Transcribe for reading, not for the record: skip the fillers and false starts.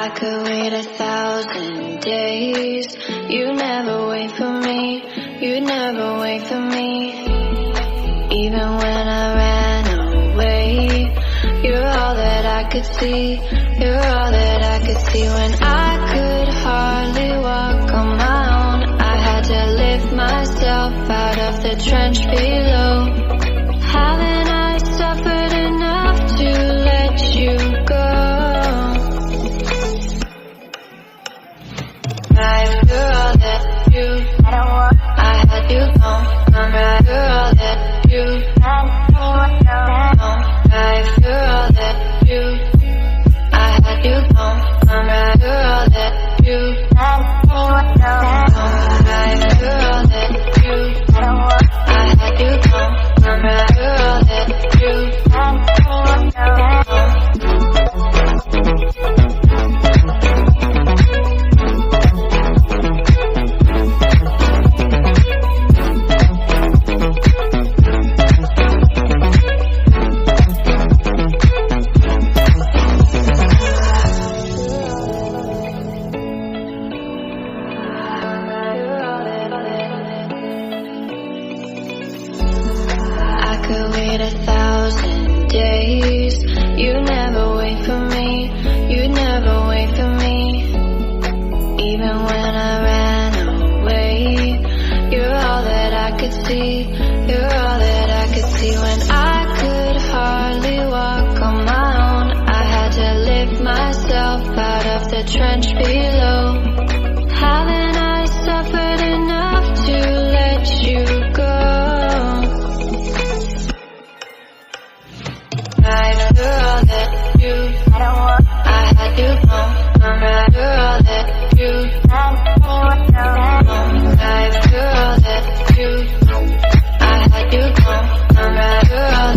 I could wait 1,000 days. You never wait for me, you never wait for me. Even when I ran away, you're all that I could see, you're all that I could see. When I could hardly walk on my own, I had to lift myself out of the trench below. Haven't I suffered enough to let you go? You're all that you, I had you gone. I'm right, you're all that you, you're all that you, I had you gone. I'm right, you're all that you, you're all that you, I had you gone. I'm right, you're all that you, I could wait 1,000 days. You never wait for me, you never wait for me. Even when I ran away, you're all that I could see, you're all that I could see. When I could hardly walk on my own, I had to lift myself out of the trench below. Haven't I suffered enough to let you go? You're all that you, I had you gone. I'm right, you're all that you, you're all that you, I had you gone. I'm right, you're all